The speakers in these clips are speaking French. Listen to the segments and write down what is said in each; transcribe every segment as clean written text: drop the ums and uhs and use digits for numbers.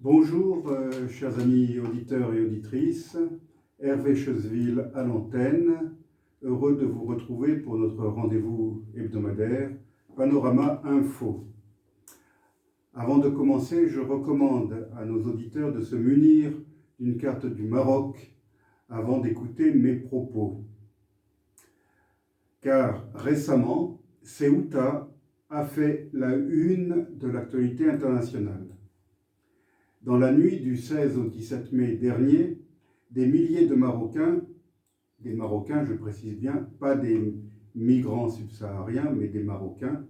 Bonjour, chers amis auditeurs et auditrices. Hervé Chezeville à l'antenne, heureux de vous retrouver pour notre rendez-vous hebdomadaire Panorama Info. Avant de commencer, je recommande à nos auditeurs de se munir d'une carte du Maroc avant d'écouter mes propos. Car récemment, Ceuta a fait la une de l'actualité internationale. Dans la nuit du 16 au 17 mai dernier, des milliers de Marocains, des Marocains je précise bien, pas des migrants subsahariens, mais des Marocains,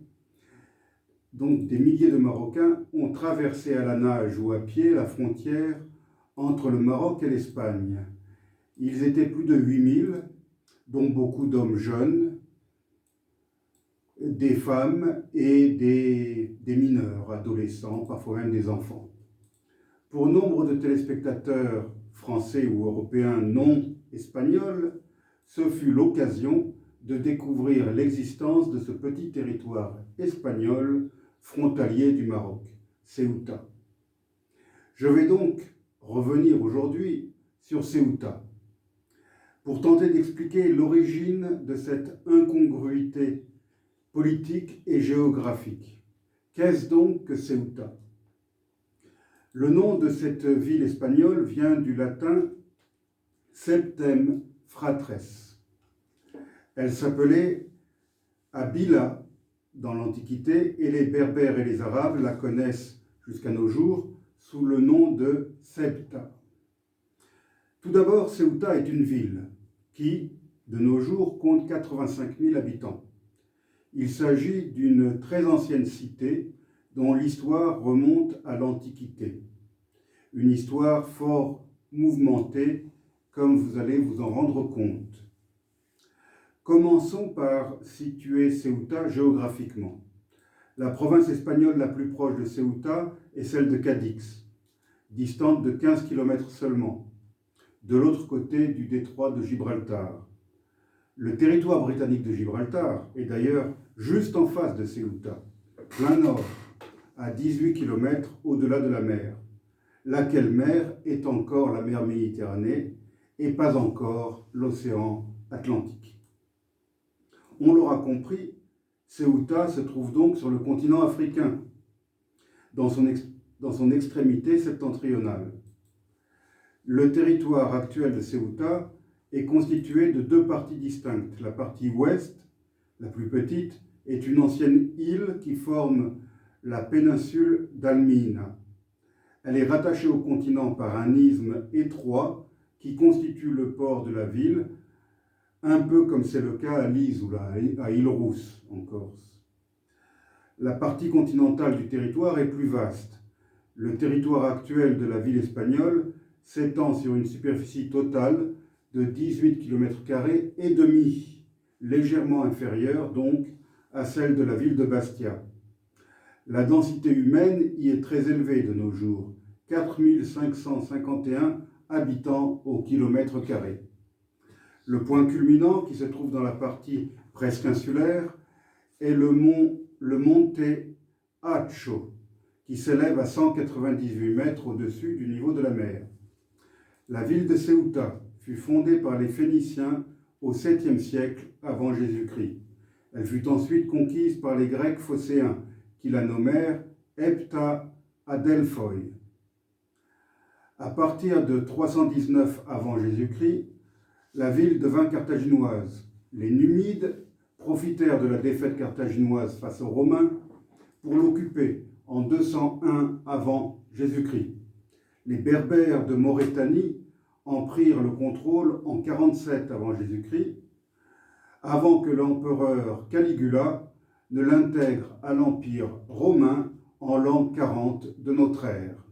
donc des milliers de Marocains ont traversé à la nage ou à pied la frontière entre le Maroc et l'Espagne. Ils étaient plus de 8000, dont beaucoup d'hommes jeunes, des femmes et des mineurs, adolescents, parfois même des enfants. Pour nombre de téléspectateurs français ou européens non espagnols, ce fut l'occasion de découvrir l'existence de ce petit territoire espagnol frontalier du Maroc, Ceuta. Je vais donc revenir aujourd'hui sur Ceuta pour tenter d'expliquer l'origine de cette incongruité politique et géographique. Qu'est-ce donc que Ceuta ? Le nom de cette ville espagnole vient du latin septem fratres. Elle s'appelait Abila dans l'Antiquité et les Berbères et les Arabes la connaissent jusqu'à nos jours sous le nom de Ceuta. Tout d'abord, Ceuta est une ville qui, de nos jours, compte 85 000 habitants. Il s'agit d'une très ancienne cité dont l'histoire remonte à l'Antiquité. Une histoire fort mouvementée, comme vous allez vous en rendre compte. Commençons par situer Ceuta géographiquement. La province espagnole la plus proche de Ceuta est celle de Cadix, distante de 15 km seulement, de l'autre côté du détroit de Gibraltar. Le territoire britannique de Gibraltar est d'ailleurs juste en face de Ceuta, plein nord, à 18 km au-delà de la mer, laquelle mer est encore la mer Méditerranée et pas encore l'océan Atlantique. On l'aura compris, Ceuta se trouve donc sur le continent africain, dans son extrémité septentrionale. Le territoire actuel de Ceuta est constitué de deux parties distinctes. La partie ouest, la plus petite, est une ancienne île qui forme la péninsule d'Almina. Elle est rattachée au continent par un isthme étroit qui constitue le port de la ville, un peu comme c'est le cas à Lise ou à Île-Rousse en Corse. La partie continentale du territoire est plus vaste. Le territoire actuel de la ville espagnole s'étend sur une superficie totale de 18 km² et demi, légèrement inférieure donc à celle de la ville de Bastia. La densité humaine y est très élevée de nos jours, 4 551 habitants au kilomètre carré. Le point culminant, qui se trouve dans la partie presque insulaire, est le Monte Acho, qui s'élève à 198 mètres au-dessus du niveau de la mer. La ville de Ceuta fut fondée par les Phéniciens au 7e siècle avant Jésus-Christ. Elle fut ensuite conquise par les Grecs phocéens, qui la nommèrent Hepta Adelphoi. À partir de 319 avant Jésus-Christ, la ville devint carthaginoise. Les Numides profitèrent de la défaite carthaginoise face aux Romains pour l'occuper en 201 avant Jésus-Christ. Les Berbères de Maurétanie en prirent le contrôle en 47 avant Jésus-Christ, avant que l'empereur Caligula ne l'intègre à l'Empire romain en l'an 40 de notre ère.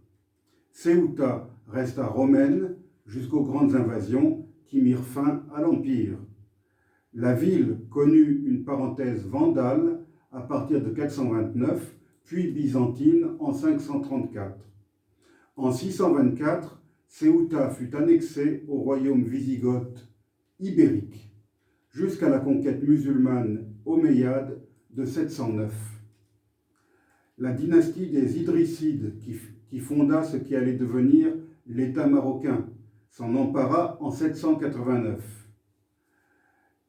Ceuta resta romaine jusqu'aux grandes invasions qui mirent fin à l'Empire. La ville connut une parenthèse vandale à partir de 429, puis byzantine en 534. En 624, Ceuta fut annexée au royaume wisigoth ibérique, jusqu'à la conquête musulmane omeyyade de 709. La dynastie des Idrissides, qui fonda ce qui allait devenir l'État marocain, s'en empara en 789.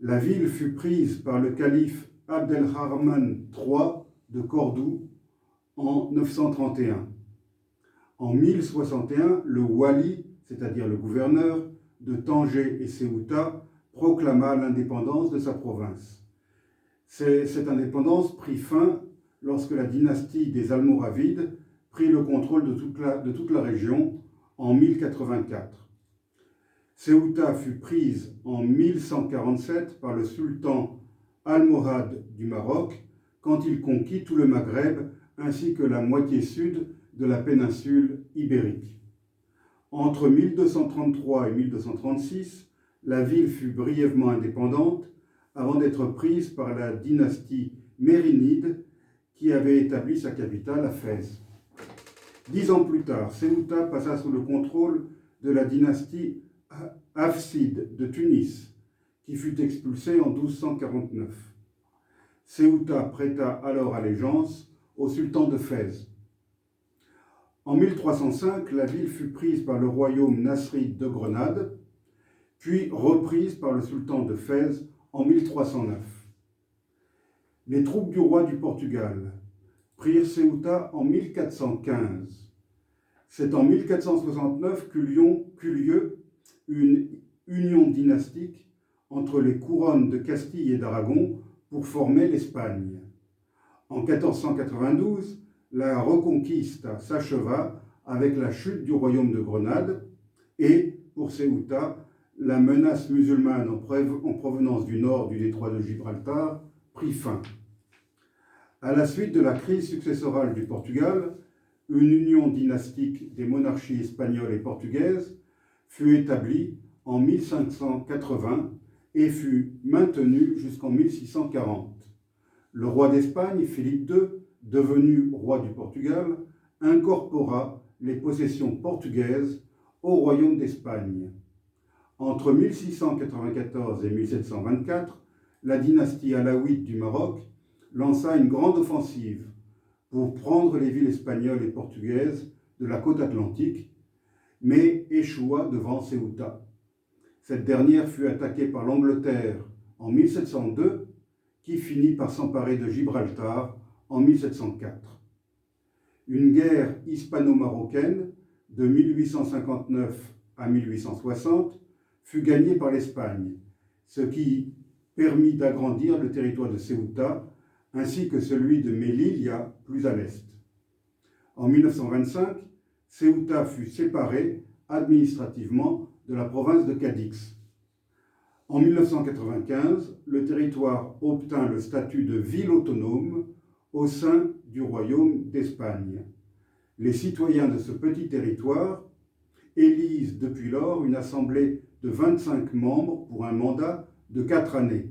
La ville fut prise par le calife Abdelrahman III de Cordoue en 931. En 1061, le wali, c'est-à-dire le gouverneur, de Tanger et Ceuta, proclama l'indépendance de sa province. Cette indépendance prit fin lorsque la dynastie des Almoravides prit le contrôle de toute la région en 1084. Ceuta fut prise en 1147 par le sultan almohade du Maroc quand il conquit tout le Maghreb ainsi que la moitié sud de la péninsule ibérique. Entre 1233 et 1236, la ville fut brièvement indépendante avant d'être prise par la dynastie mérinide qui avait établi sa capitale à Fès. 10 ans plus tard, Ceuta passa sous le contrôle de la dynastie Hafside de Tunis, qui fut expulsée en 1249. Ceuta prêta alors allégeance au sultan de Fès. En 1305, la ville fut prise par le royaume nasride de Grenade, puis reprise par le sultan de Fès en 1309. Les troupes du roi du Portugal prirent Ceuta en 1415. C'est en 1469 qu'eut lieu une union dynastique entre les couronnes de Castille et d'Aragon pour former l'Espagne. En 1492, la Reconquista s'acheva avec la chute du royaume de Grenade et, pour Ceuta, la menace musulmane en provenance du nord du détroit de Gibraltar prit fin. À la suite de la crise successorale du Portugal, une union dynastique des monarchies espagnoles et portugaises fut établie en 1580 et fut maintenue jusqu'en 1640. Le roi d'Espagne, Philippe II, devenu roi du Portugal, incorpora les possessions portugaises au royaume d'Espagne. Entre 1694 et 1724, la dynastie alaouite du Maroc lança une grande offensive pour prendre les villes espagnoles et portugaises de la côte atlantique, mais échoua devant Ceuta. Cette dernière fut attaquée par l'Angleterre en 1702, qui finit par s'emparer de Gibraltar en 1704. Une guerre hispano-marocaine de 1859 à 1860 fut gagnée par l'Espagne, ce qui permit d'agrandir le territoire de Ceuta ainsi que celui de Melilla, plus à l'est. En 1925, Ceuta fut séparée administrativement de la province de Cadix. En 1995, le territoire obtint le statut de ville autonome au sein du Royaume d'Espagne. Les citoyens de ce petit territoire élisent depuis lors une assemblée de 25 membres pour un mandat de 4 années.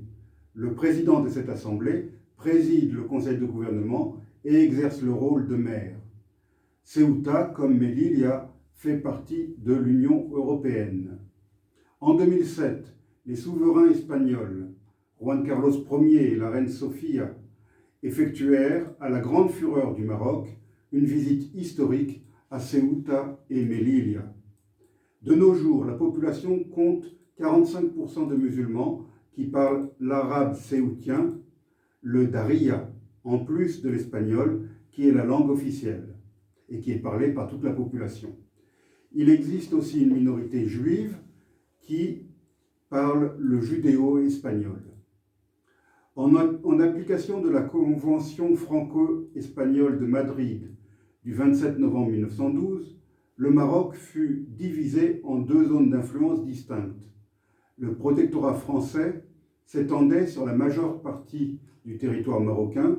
Le président de cette assemblée préside le conseil de gouvernement et exerce le rôle de maire. Ceuta, comme Melilla, fait partie de l'Union européenne. En 2007, les souverains espagnols, Juan Carlos Ier et la reine Sofia, effectuèrent, à la grande fureur du Maroc, une visite historique à Ceuta et Melilla. De nos jours, la population compte 45% de musulmans qui parlent l'arabe céutien, le Darija, en plus de l'espagnol, qui est la langue officielle et qui est parlée par toute la population. Il existe aussi une minorité juive qui parle le judéo-espagnol. En application de la Convention franco-espagnole de Madrid du 27 novembre 1912, le Maroc fut divisé en 2 zones d'influence distinctes. Le protectorat français s'étendait sur la majeure partie du territoire marocain,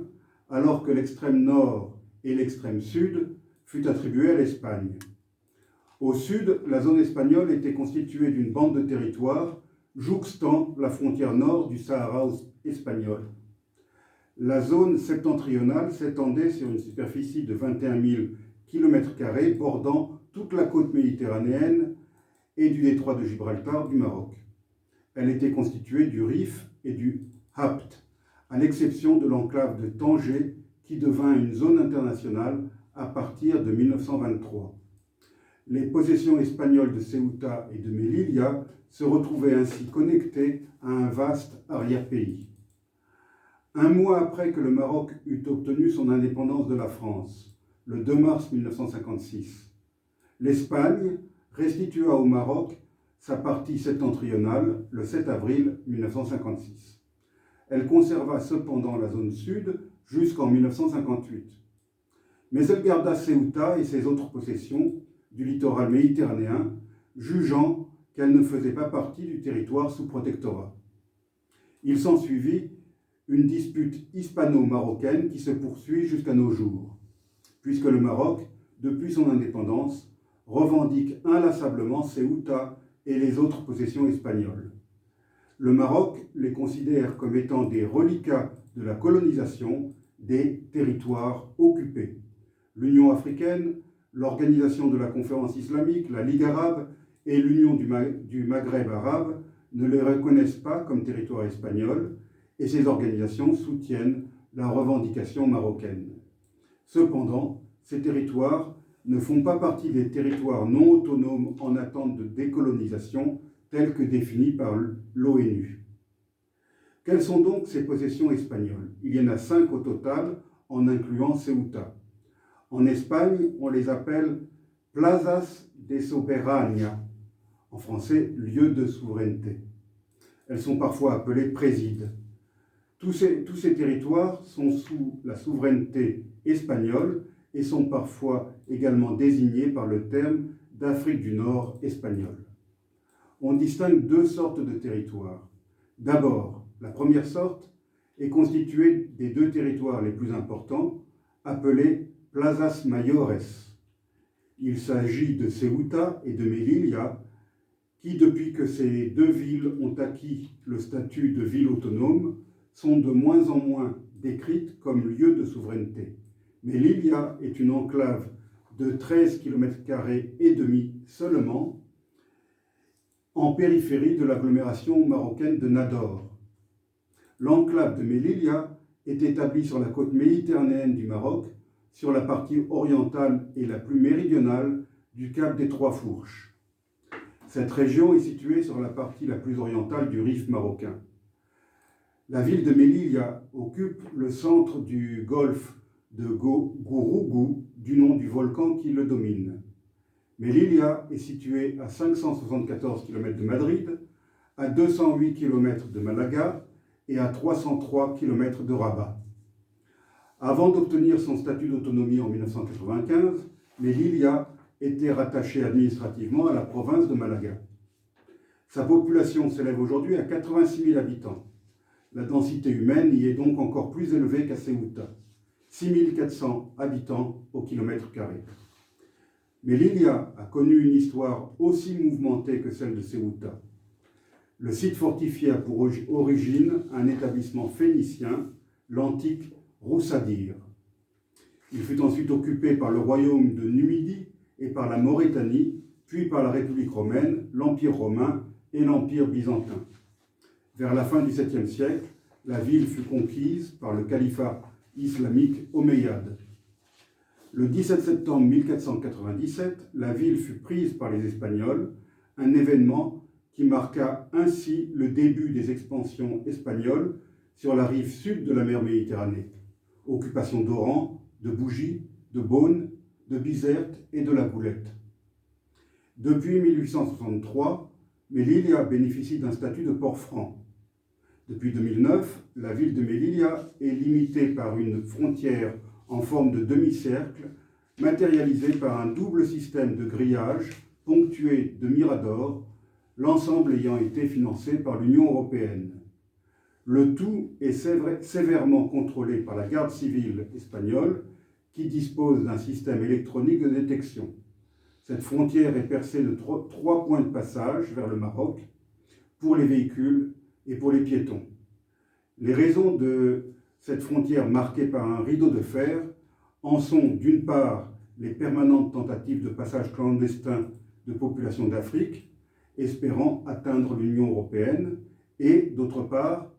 alors que l'extrême nord et l'extrême sud fut attribué à l'Espagne. Au sud, la zone espagnole était constituée d'une bande de territoire jouxtant la frontière nord du Sahara espagnol. La zone septentrionale s'étendait sur une superficie de 21 000 km² bordant toute la côte méditerranéenne et du détroit de Gibraltar du Maroc. Elle était constituée du Rif et du Habt, à l'exception de l'enclave de Tanger qui devint une zone internationale à partir de 1923. Les possessions espagnoles de Ceuta et de Melilla se retrouvaient ainsi connectées à un vaste arrière-pays. Un mois après que le Maroc eut obtenu son indépendance de la France, le 2 mars 1956, l'Espagne restitua au Maroc sa partie septentrionale le 7 avril 1956. Elle conserva cependant la zone sud jusqu'en 1958. Mais elle garda Ceuta et ses autres possessions du littoral méditerranéen, jugeant qu'elle ne faisait pas partie du territoire sous protectorat. Il s'ensuivit une dispute hispano-marocaine qui se poursuit jusqu'à nos jours, puisque le Maroc, depuis son indépendance, revendique inlassablement Ceuta et les autres possessions espagnoles. Le Maroc les considère comme étant des reliquats de la colonisation des territoires occupés. L'Union africaine, l'Organisation de la Conférence islamique, la Ligue arabe et l'Union du Maghreb arabe ne les reconnaissent pas comme territoire espagnol et ces organisations soutiennent la revendication marocaine. Cependant, ces territoires ne font pas partie des territoires non autonomes en attente de décolonisation tels que définis par l'ONU. Quelles sont donc ces possessions espagnoles? Il y en a 5 au total, en incluant Ceuta. En Espagne, on les appelle plazas de soberanía, en français, lieux de souveraineté. Elles sont parfois appelées présides. Tous ces territoires sont sous la souveraineté espagnole et sont parfois également désignés par le terme d'Afrique du Nord espagnole. On distingue 2 sortes de territoires. D'abord, la première sorte est constituée des 2 territoires les plus importants, appelés plazas mayores. Il s'agit de Ceuta et de Melilla, qui, depuis que ces 2 villes ont acquis le statut de ville autonome, sont de moins en moins décrites comme lieu de souveraineté. Melilla est une enclave de 13 km² et demi seulement, en périphérie de l'agglomération marocaine de Nador. L'enclave de Melilla est établie sur la côte méditerranéenne du Maroc, sur la partie orientale et la plus méridionale du cap des Trois Fourches. Cette région est située sur la partie la plus orientale du Rif marocain. La ville de Melilla occupe le centre du golfe de Gourougou, du nom du volcan qui le domine. Melilla est située à 574 km de Madrid, à 208 km de Malaga et à 303 km de Rabat. Avant d'obtenir son statut d'autonomie en 1995, Melilla était rattachée administrativement à la province de Malaga. Sa population s'élève aujourd'hui à 86 000 habitants. La densité humaine y est donc encore plus élevée qu'à Ceuta, 6 400 habitants au kilomètre carré. Melilla a connu une histoire aussi mouvementée que celle de Ceuta. Le site fortifié a pour origine un établissement phénicien, l'antique Roussadir. Il fut ensuite occupé par le royaume de Numidie et par la Maurétanie, puis par la République romaine, l'Empire romain et l'Empire byzantin. Vers la fin du 7e siècle, la ville fut conquise par le califat islamique omeyyade. Le 17 septembre 1497, la ville fut prise par les Espagnols, un événement qui marqua ainsi le début des expansions espagnoles sur la rive sud de la mer Méditerranée. Occupation d'Oran, de Bougie, de Beaune, de Bizerte et de la Goulette. Depuis 1863, Melilla bénéficie d'un statut de port franc. Depuis 2009, la ville de Melilla est limitée par une frontière en forme de demi-cercle, matérialisée par un double système de grillage ponctué de miradors, l'ensemble ayant été financé par l'Union européenne. Le tout est sévèrement contrôlé par la garde civile espagnole, qui dispose d'un système électronique de détection. Cette frontière est percée de 3 points de passage vers le Maroc pour les véhicules et pour les piétons. Les raisons de cette frontière marquée par un rideau de fer en sont d'une part les permanentes tentatives de passage clandestin de populations d'Afrique, espérant atteindre l'Union européenne, et d'autre part,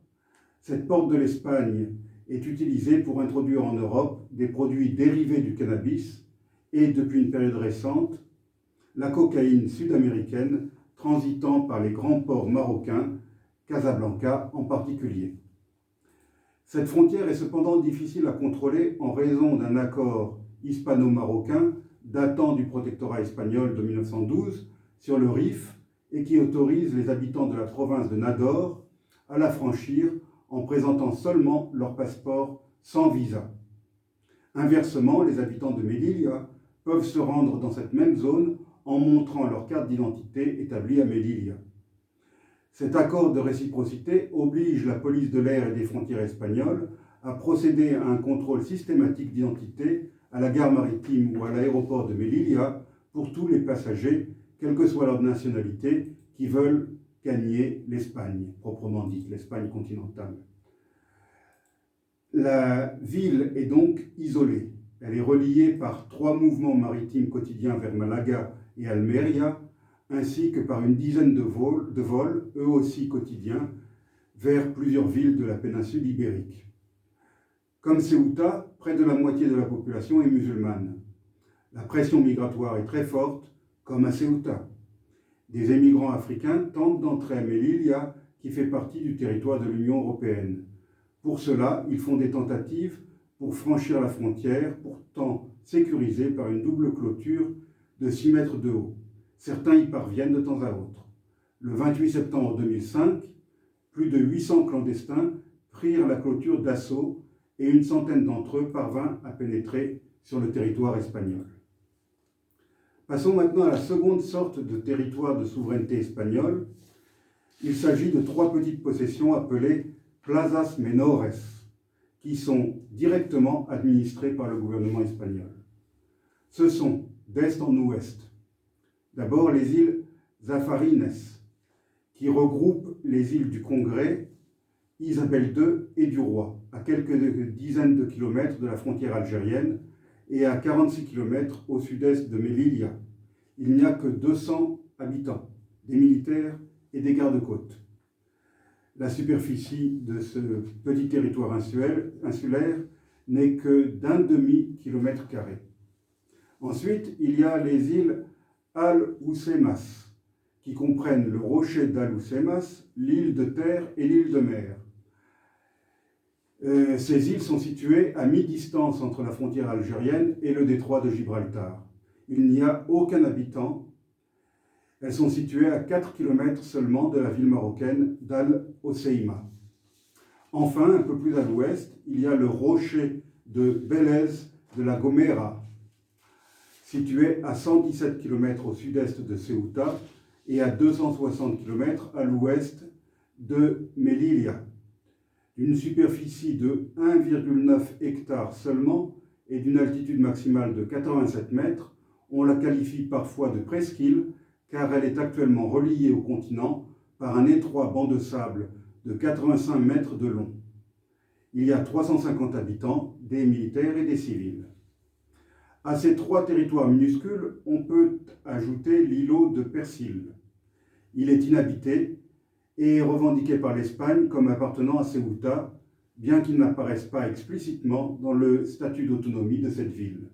cette porte de l'Espagne est utilisé pour introduire en Europe des produits dérivés du cannabis et, depuis une période récente, la cocaïne sud-américaine transitant par les grands ports marocains, Casablanca en particulier. Cette frontière est cependant difficile à contrôler en raison d'un accord hispano-marocain datant du protectorat espagnol de 1912 sur le Rif et qui autorise les habitants de la province de Nador à la franchir en présentant seulement leur passeport sans visa. Inversement, les habitants de Melilla peuvent se rendre dans cette même zone en montrant leur carte d'identité établie à Melilla. Cet accord de réciprocité oblige la police de l'air et des frontières espagnoles à procéder à un contrôle systématique d'identité à la gare maritime ou à l'aéroport de Melilla pour tous les passagers, quelle que soit leur nationalité, qui veulent gagner l'Espagne, proprement dite, l'Espagne continentale. La ville est donc isolée. Elle est reliée par 3 mouvements maritimes quotidiens vers Malaga et Almeria, ainsi que par une dizaine de vols, eux aussi quotidiens, vers plusieurs villes de la péninsule ibérique. Comme Ceuta, près de la moitié de la population est musulmane. La pression migratoire est très forte, comme à Ceuta. Des émigrants africains tentent d'entrer à Melilla, qui fait partie du territoire de l'Union européenne. Pour cela, ils font des tentatives pour franchir la frontière, pourtant sécurisée par une double clôture de 6 mètres de haut. Certains y parviennent de temps à autre. Le 28 septembre 2005, plus de 800 clandestins prirent la clôture d'assaut et une centaine d'entre eux parvinrent à pénétrer sur le territoire espagnol. Passons maintenant à la seconde sorte de territoire de souveraineté espagnole. Il s'agit de 3 petites possessions appelées plazas menores, qui sont directement administrées par le gouvernement espagnol. Ce sont, d'est en ouest, d'abord les îles Zafarines, qui regroupent les îles du Congrès, Isabelle II et du Roi, à quelques dizaines de kilomètres de la frontière algérienne et à 46 kilomètres au sud-est de Melilla. Il n'y a que 200 habitants, des militaires et des gardes-côtes. La superficie de ce petit territoire insulaire n'est que d'1 demi-kilomètre carré. Ensuite, il y a les îles Al-Housemas, qui comprennent le rocher d'Al-Housemas, l'île de terre et l'île de mer. Ces îles sont situées à mi-distance entre la frontière algérienne et le détroit de Gibraltar. Il n'y a aucun habitant. Elles sont situées à 4 km seulement de la ville marocaine d'Al-Hoceima. Enfin, un peu plus à l'ouest, il y a le rocher de Vélez de la Gomera, situé à 117 km au sud-est de Ceuta et à 260 km à l'ouest de Melilla. D'une superficie de 1,9 hectares seulement et d'une altitude maximale de 87 mètres, on la qualifie parfois de presqu'île car elle est actuellement reliée au continent par un étroit banc de sable de 85 mètres de long. Il y a 350 habitants, des militaires et des civils. À ces 3 territoires minuscules, on peut ajouter l'îlot de Persil. Il est inhabité et est revendiqué par l'Espagne comme appartenant à Ceuta, bien qu'il n'apparaisse pas explicitement dans le statut d'autonomie de cette ville.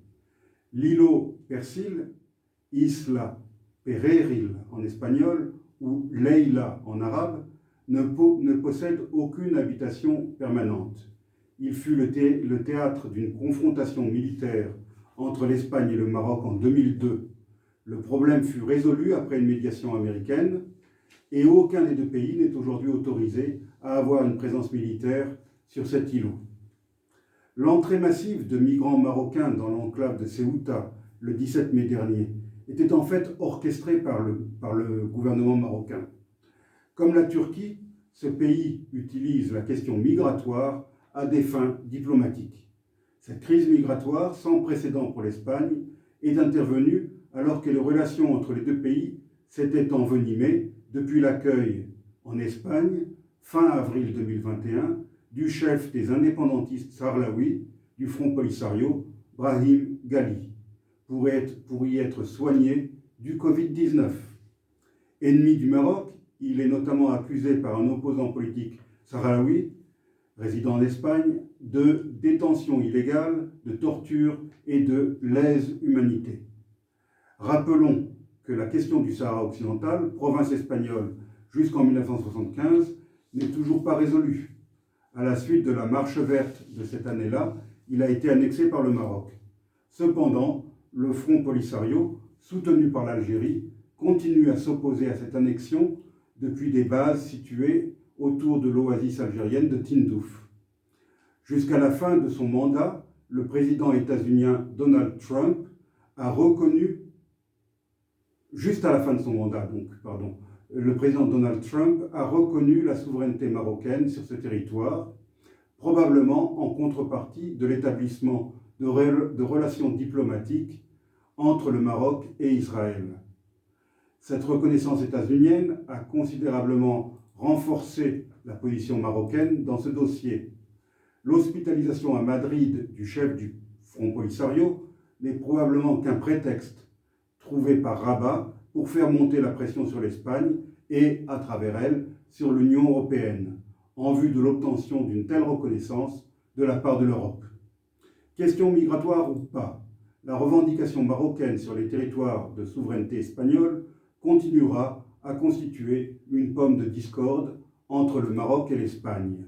L'îlot Persil, Isla Pereril en espagnol ou Leila en arabe, ne possède aucune habitation permanente. Il fut le théâtre d'une confrontation militaire entre l'Espagne et le Maroc en 2002. Le problème fut résolu après une médiation américaine et aucun des 2 pays n'est aujourd'hui autorisé à avoir une présence militaire sur cet îlot. L'entrée massive de migrants marocains dans l'enclave de Ceuta le 17 mai dernier était en fait orchestrée par le gouvernement marocain. Comme la Turquie, ce pays utilise la question migratoire à des fins diplomatiques. Cette crise migratoire, sans précédent pour l'Espagne, est intervenue alors que les relations entre les 2 pays s'étaient envenimées depuis l'accueil en Espagne, fin avril 2021, du chef des indépendantistes sarlaouis du Front Polisario, Brahim Ghali, pour y être soigné du Covid-19. Ennemi du Maroc, il est notamment accusé par un opposant politique sahraoui, résident en Espagne, de détention illégale, de torture et de lèse-humanité. Rappelons que la question du Sahara occidental, province espagnole jusqu'en 1975, n'est toujours pas résolue. À la suite de la marche verte de cette année-là, il a été annexé par le Maroc. Cependant, le Front Polisario, soutenu par l'Algérie, continue à s'opposer à cette annexion depuis des bases situées autour de l'oasis algérienne de Tindouf. Jusqu'à la fin de son mandat, le président états-unien Donald Trump a reconnu, le président Donald Trump a reconnu la souveraineté marocaine sur ce territoire, probablement en contrepartie de l'établissement de relations diplomatiques entre le Maroc et Israël. Cette reconnaissance états-unienne a considérablement renforcé la position marocaine dans ce dossier. L'hospitalisation à Madrid du chef du Front Polisario n'est probablement qu'un prétexte trouvé par Rabat pour faire monter la pression sur l'Espagne et, à travers elle, sur l'Union européenne, en vue de l'obtention d'une telle reconnaissance de la part de l'Europe. Question migratoire ou pas, la revendication marocaine sur les territoires de souveraineté espagnole continuera à constituer une pomme de discorde entre le Maroc et l'Espagne.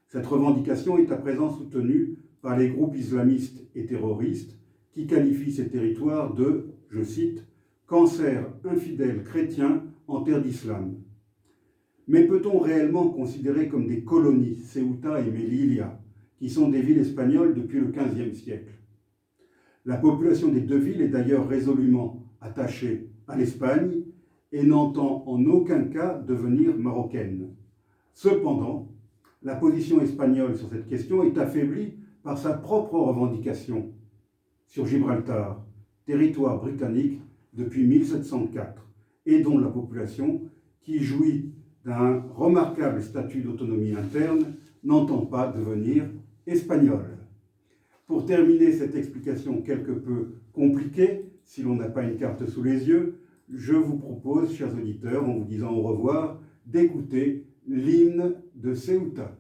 Cette revendication est à présent soutenue par les groupes islamistes et terroristes qui qualifient ces territoires de, je cite, « cancer infidèle chrétien en terre d'islam ». Mais peut-on réellement considérer comme des colonies Ceuta et Melilla, qui sont des villes espagnoles depuis le XVe siècle? La population des deux villes est d'ailleurs résolument attachée à l'Espagne et n'entend en aucun cas devenir marocaine. Cependant, la position espagnole sur cette question est affaiblie par sa propre revendication sur Gibraltar, territoire britannique depuis 1704, et dont la population, qui jouit d'un remarquable statut d'autonomie interne, n'entend pas devenir espagnole. Pour terminer cette explication quelque peu compliquée, si l'on n'a pas une carte sous les yeux, je vous propose, chers auditeurs, en vous disant au revoir, d'écouter l'hymne de Ceuta.